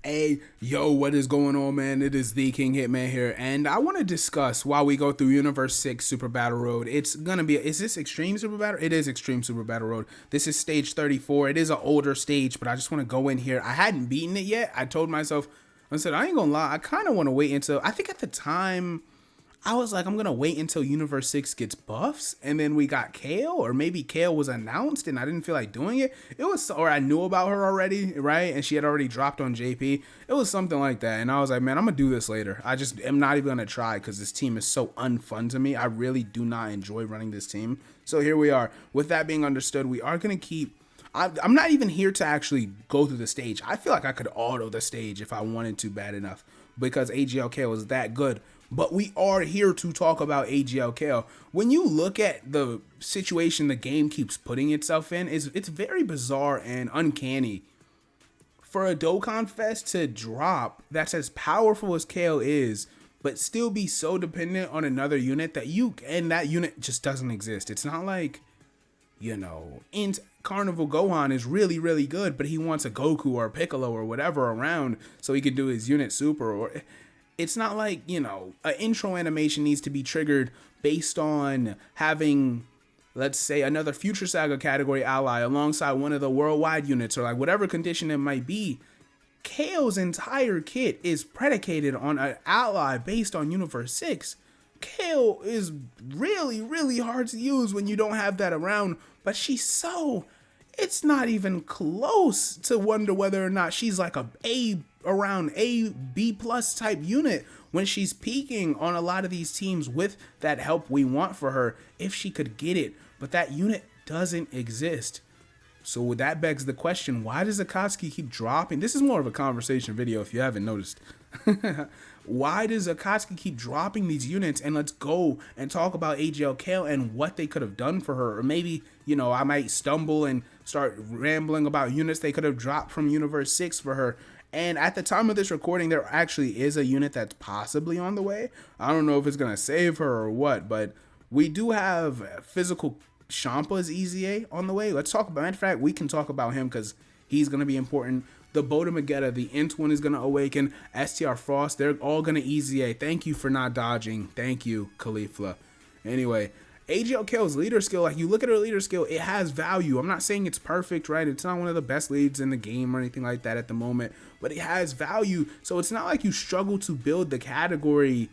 Hey, yo, what is going on, man? It is the King Hitman here, and I want to discuss while we go through Universe 6 Super Battle Road. It's gonna be, is this Extreme Super Battle? It is Extreme Super Battle Road. This is stage 34. It is an older stage, but I just want to go in here. I hadn't beaten it yet. I told myself, I said, I ain't gonna lie, I kind of want to wait until, I think at the time, I was like, I'm going to wait until Universe 6 gets buffs, and then we got Kale, or maybe Kale was announced, and I didn't feel like doing it. It was, or I knew about her already, right? And she had already dropped on JP. It was something like that, and I was like, man, I'm going to do this later. I just am not even going to try, because this team is so unfun to me. I really do not enjoy running this team. So here we are. With that being understood, we are going to keep... I'm not even here to actually go through the stage. I feel like I could auto the stage if I wanted to bad enough, because AGL KALE is that good. But we are here to talk about AGL KALE. When you look at the situation the game keeps putting itself in, it's very bizarre and uncanny. For a Dokkan Fest to drop that's as powerful as KALE is, but still be so dependent on another unit that that unit just doesn't exist. It's not like, you know, Carnival Gohan is really, really good, but he wants a Goku or a Piccolo or whatever around so he can do his unit super. Or it's not like, you know, an intro animation needs to be triggered based on having, let's say, another Future Saga category ally alongside one of the worldwide units, or like whatever condition it might be. KALE's entire kit is predicated on an ally based on Universe 6. KALE is really, really hard to use when you don't have that around, but she's so... It's not even close to wonder whether or not she's like around A, B plus type unit when she's peaking on a lot of these teams with that help we want for her if she could get it. But that unit doesn't exist. So that begs the question, why does Akatsuki keep dropping? This is more of a conversation video if you haven't noticed. Why does Akatsuki keep dropping these units? And let's go and talk about AGL KALE and what they could have done for her. Or maybe, you know, I might stumble and start rambling about units they could have dropped from Universe 6 for her. And at the time of this recording, there actually is a unit that's possibly on the way. I don't know if it's going to save her or what, but we do have physical Champa's EZA on the way. Let's talk about, matter of fact, we can talk about him because he's going to be important. The Boda Magetta, the Int one is going to awaken. STR Frost, they're all going to EZA. Thank you for not dodging. Thank you, Caulifla. Anyway, AGL KALE's leader skill, like you look at her leader skill, it has value. I'm not saying it's perfect, right? It's not one of the best leads in the game or anything like that at the moment, but it has value. So it's not like you struggle to build the category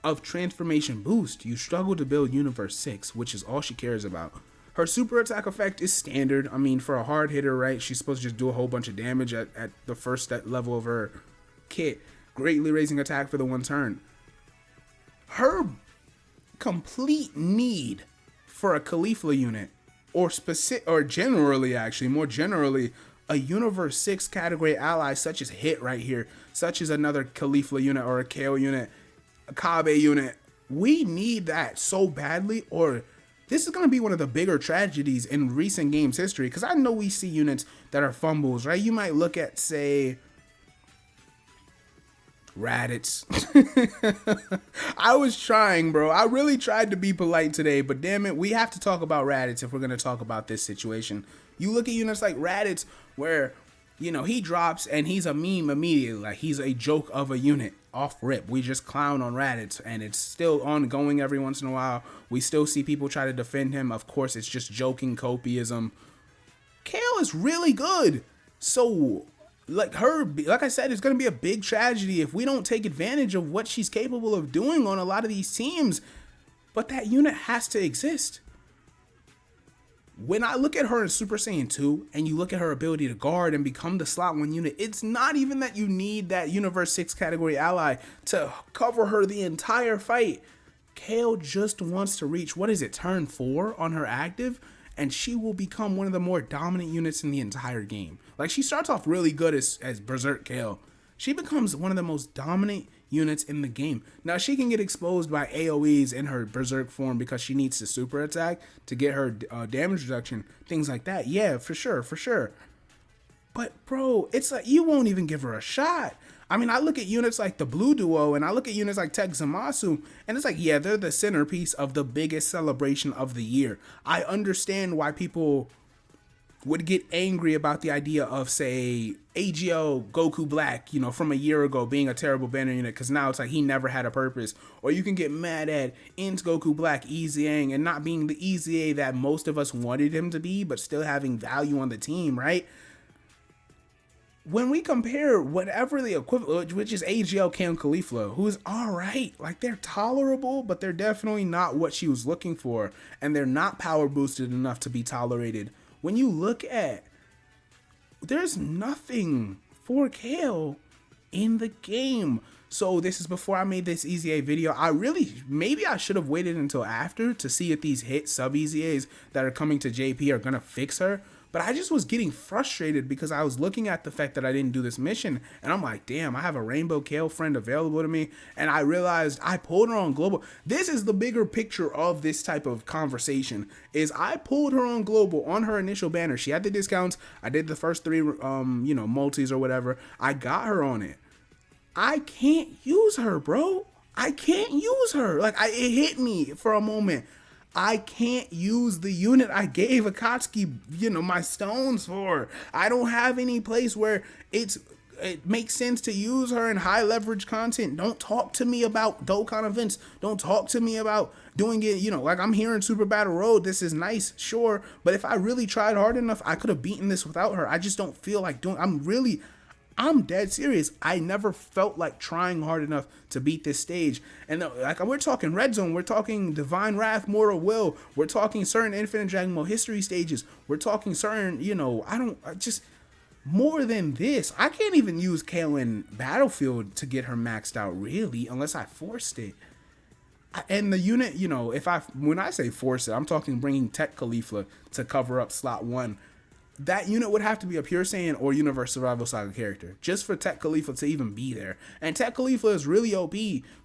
of transformation boost. You struggle to build Universe 6, which is all she cares about. Her super attack effect is standard. I mean, for a hard hitter, right, she's supposed to just do a whole bunch of damage at the first level of her kit, greatly raising attack for the one turn. Her complete need for a Caulifla unit, or generally, actually, more generally, a Universe 6 category ally such as Hit right here, such as another Caulifla unit or a KALE unit, a Kabe unit. We need that so badly, or this is going to be one of the bigger tragedies in recent games history, because I know we see units that are fumbles, right? You might look at, say, Raditz. I was trying, bro. I really tried to be polite today, but damn it, we have to talk about Raditz if we're going to talk about this situation. You look at units like Raditz where, you know, he drops and he's a meme immediately. Like, he's a joke of a unit off rip. We just clown on Raditz, and it's still ongoing every once in a while. We still see people try to defend him. Of course, it's just joking copiism. KALE is really good. So, like I said, it's going to be a big tragedy if we don't take advantage of what she's capable of doing on a lot of these teams. But that unit has to exist. When I look at her in Super Saiyan 2 and you look at her ability to guard and become the slot 1 unit, it's not even that you need that Universe 6 category ally to cover her the entire fight. KALE just wants to reach, what is it, turn 4 on her active, and she will become one of the more dominant units in the entire game. Like, she starts off really good as Berserk KALE. She becomes one of the most dominant units in the game. Now, she can get exposed by AoEs in her Berserk form because she needs to super attack to get her damage reduction, things like that. Yeah, for sure, for sure. But, bro, it's like you won't even give her a shot. I mean, I look at units like the Blue Duo and I look at units like Tech Zamasu, and it's like, yeah, they're the centerpiece of the biggest celebration of the year. I understand why people would get angry about the idea of, say, AGL Goku Black, you know, from a year ago being a terrible banner unit because now it's like he never had a purpose. Or you can get mad at Ins Goku Black, Easyang, and not being the Easy that most of us wanted him to be, but still having value on the team, right? When we compare whatever the equivalent, which is AGL KALE Caulifla, who is alright, like they're tolerable, but they're definitely not what she was looking for, and they're not power boosted enough to be tolerated. When you look at, there's nothing for Kale in the game. So this is before I made this EZA video. Maybe I should have waited until after to see if these hit sub EZAs that are coming to JP are gonna fix her. But I just was getting frustrated because I was looking at the fact that I didn't do this mission, and I'm like, damn, I have a Rainbow Kale friend available to me, and I realized I pulled her on global. This is the bigger picture of this type of conversation, is I pulled her on global on her initial banner. She had the discounts. I did the first 3, multis or whatever. I got her on it. I can't use her, bro. I can't use her. Like, it hit me for a moment. I can't use the unit I gave Akatsuki, my stones for. I don't have any place where it makes sense to use her in high leverage content. Don't talk to me about Dokkan events. Don't talk to me about doing it, like I'm here in Super Battle Road. This is nice, sure. But if I really tried hard enough, I could have beaten this without her. I just don't feel like doing, I'm dead serious. I never felt like trying hard enough to beat this stage. And like, we're talking Red Zone, we're talking Divine Wrath, Mortal Will, we're talking certain Infinite Dragon Ball history stages, we're talking certain, more than this. I can't even use Kale in Battlefield to get her maxed out, really, unless I forced it. And the unit, when I say force it, I'm talking bringing Tech Caulifla to cover up slot 1. That unit would have to be a Pure Saiyan or Universe Survival Saga character just for Tech Caulifla to even be there. And Tech Caulifla is really OP,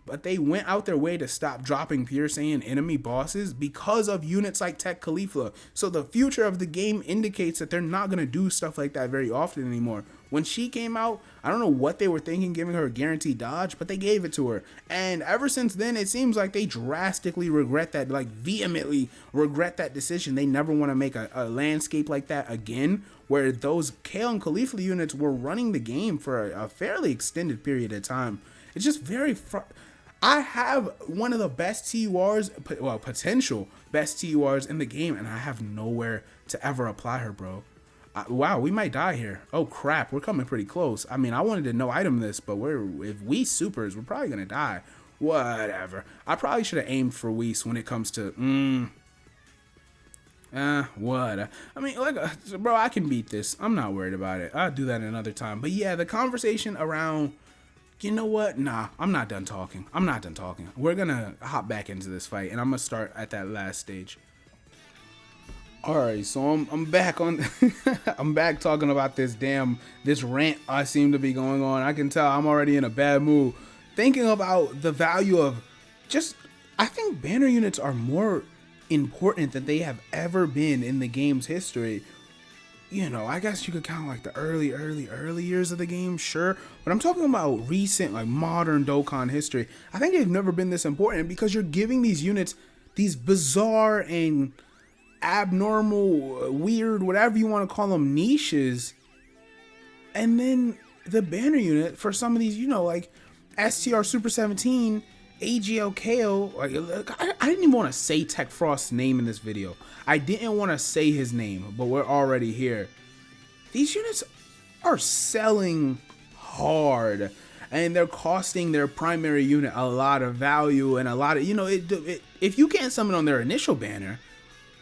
but they went out their way to stop dropping Pure Saiyan enemy bosses because of units like Tech Caulifla. So the future of the game indicates that they're not going to do stuff like that very often anymore. When she came out, I don't know what they were thinking giving her a guaranteed dodge, but they gave it to her. And ever since then, it seems like they drastically regret that, like vehemently regret that decision. They never want to make a landscape like that again, where those Kale and Caulifla units were running the game for a fairly extended period of time. It's just very I have one of the best TURs, well, potential best TURs in the game, and I have nowhere to ever apply her, bro. Wow, we might die here. Oh crap, we're coming pretty close. I mean, I wanted to no item this, but if we supers, we're probably gonna die. Whatever. I probably should have aimed for Whis when it comes to what? I mean, bro, I can beat this. I'm not worried about it. I'll do that another time. But yeah, the conversation around, you know what? Nah, I'm not done talking. We're gonna hop back into this fight, and I'm gonna start at that last stage. Alright, so I'm back on I'm back talking about this rant I seem to be going on. I can tell I'm already in a bad mood. Thinking about the value of I think banner units are more important than they have ever been in the game's history. I guess you could count like the early years of the game, sure. But I'm talking about recent, like modern Dokkan history. I think they've never been this important because you're giving these units these bizarre and abnormal, weird, whatever you want to call them, niches. And then the banner unit for some of these, like STR Super 17, AGL Kale, like, I didn't even want to say Tech Frost's name in this video. I didn't want to say his name, but we're already here. These units are selling hard, and they're costing their primary unit a lot of value and a lot of, if you can't summon on their initial banner,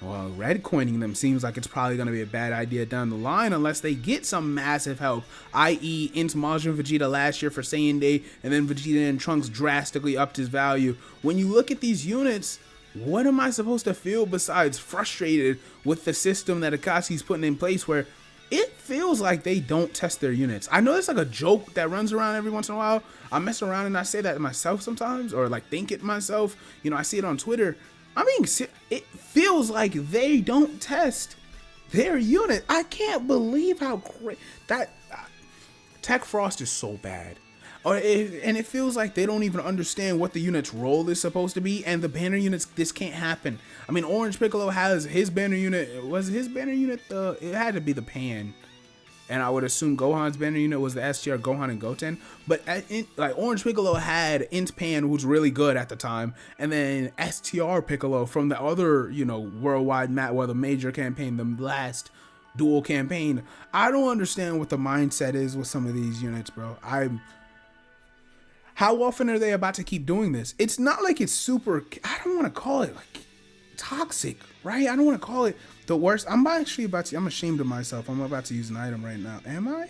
well, red coining them seems like it's probably going to be a bad idea down the line unless they get some massive help, i.e. Int Majin Vegeta last year for Saiyan Day, and then Vegeta and Trunks drastically upped his value. When you look at these units, what am I supposed to feel besides frustrated with the system that Akatsuki's putting in place where it feels like they don't test their units? I know it's like a joke that runs around every once in a while. I mess around and I say that to myself sometimes, or like think it myself. I see it on Twitter. I mean, it feels like they don't test their unit. I can't believe how great that Tech Frost is so bad. And it feels like they don't even understand what the unit's role is supposed to be, and the banner units, this can't happen. I mean, Orange Piccolo has his banner unit. Was his banner unit it had to be the Pan, and I would assume Gohan's banner unit was the STR Gohan and Goten. But like Orange Piccolo had Int Pan, who's really good at the time, and then STR Piccolo from the other, you know, worldwide map, well, the major campaign, the last dual campaign. I don't understand what the mindset is with some of these units, bro. How often are they about to keep doing this? It's not like it's super, I don't want to call it like toxic, right? I don't want to call it the worst. I'm actually about to, I'm ashamed of myself. I'm about to use an item right now. Am I?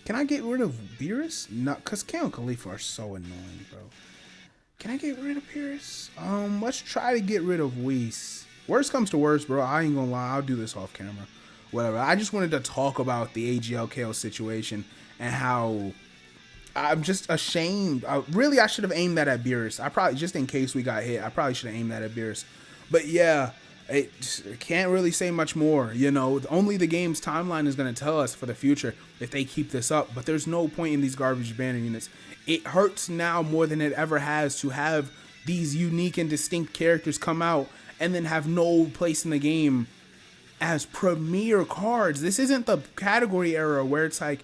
Can I get rid of Beerus? No, because Kale and Khalifa are so annoying, bro. Can I get rid of Beerus? Let's try to get rid of Whis. Worst comes to worst, bro. I ain't gonna lie. I'll do this off camera. Whatever. I just wanted to talk about the AGL KALE situation and how I'm just ashamed. Really, I should have aimed that at Beerus. I probably, just in case we got hit, I probably should have aimed that at Beerus. But yeah, it can't really say much more. You know, only the game's timeline is going to tell us for the future if they keep this up. But there's no point in these garbage banner units. It hurts now more than it ever has to have these unique and distinct characters come out and then have no place in the game as premier cards. This isn't the category era where it's like,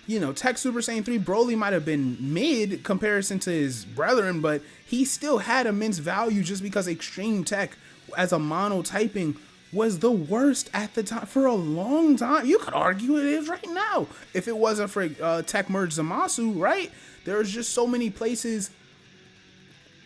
you know, Tech Super Saiyan 3, Broly might have been mid comparison to his brethren, but he still had immense value just because Extreme Tech as a monotyping was the worst at the time for a long time. You could argue it is right now if it wasn't for Tech Merge Zamasu, right? There's just so many places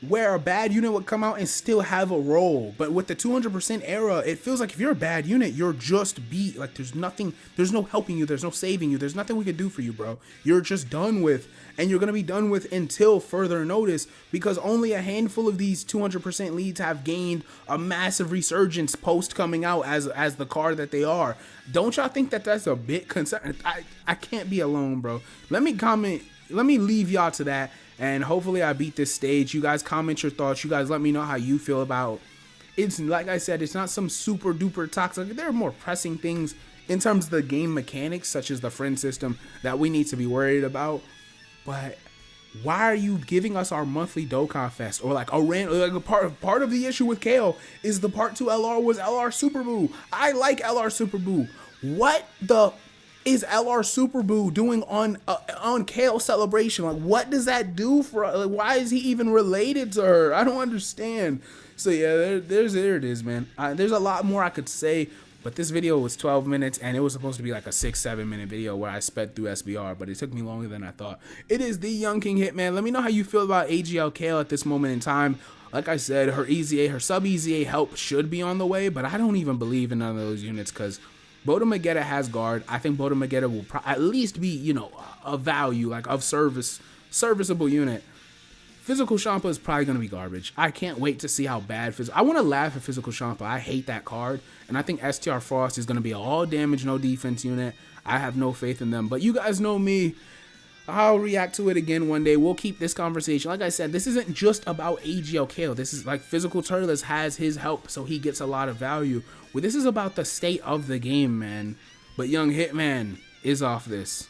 where a bad unit would come out and still have a role. But with the 200% era, it feels like if you're a bad unit, you're just beat. Like there's nothing, there's no helping you, there's no saving you, there's nothing we could do for you, bro. You're just done with, and you're gonna be done with until further notice, because only a handful of these 200% leads have gained a massive resurgence post coming out as the card that they are. Don't y'all think that that's a bit concerning? I can't be alone, bro. Let me comment, let me leave y'all to that. And hopefully I beat this stage. You guys comment your thoughts. You guys let me know how you feel about it's. Like I said, it's not some super duper toxic. There are more pressing things in terms of the game mechanics, such as the friend system, that we need to be worried about. But why are you giving us our monthly Dokkan Fest? Or like a part of the issue with Kale is the part 2 LR was LR Super Boo. I like LR Super Boo. What the is LR Super Boo doing on Kale Celebration? Like, what does that do for, like, why is he even related to her? I don't understand. So yeah, there it is, man. There's a lot more I could say, but this video was 12 minutes and it was supposed to be like a 6-7 minute video where I sped through SBR, but it took me longer than I thought. It is the Young King Hitman. Let me know how you feel about AGL KALE at this moment in time. Like I said, her EZA, her sub EZA help should be on the way, but I don't even believe in none of those units because Boda Magetta has guard. I think Boda Magetta will at least be, you know, a value, like of serviceable unit. Physical Champa is probably going to be garbage. I can't wait to see how bad I want to laugh at Physical Champa. I hate that card. And I think STR Frost is going to be an all damage, no defense unit. I have no faith in them. But you guys know me. I'll react to it again one day. We'll keep this conversation. Like I said, this isn't just about AGL KALE. This is like Physical Turles has his help, so he gets a lot of value. Well, this is about the state of the game, man. But Young Hitman is off this.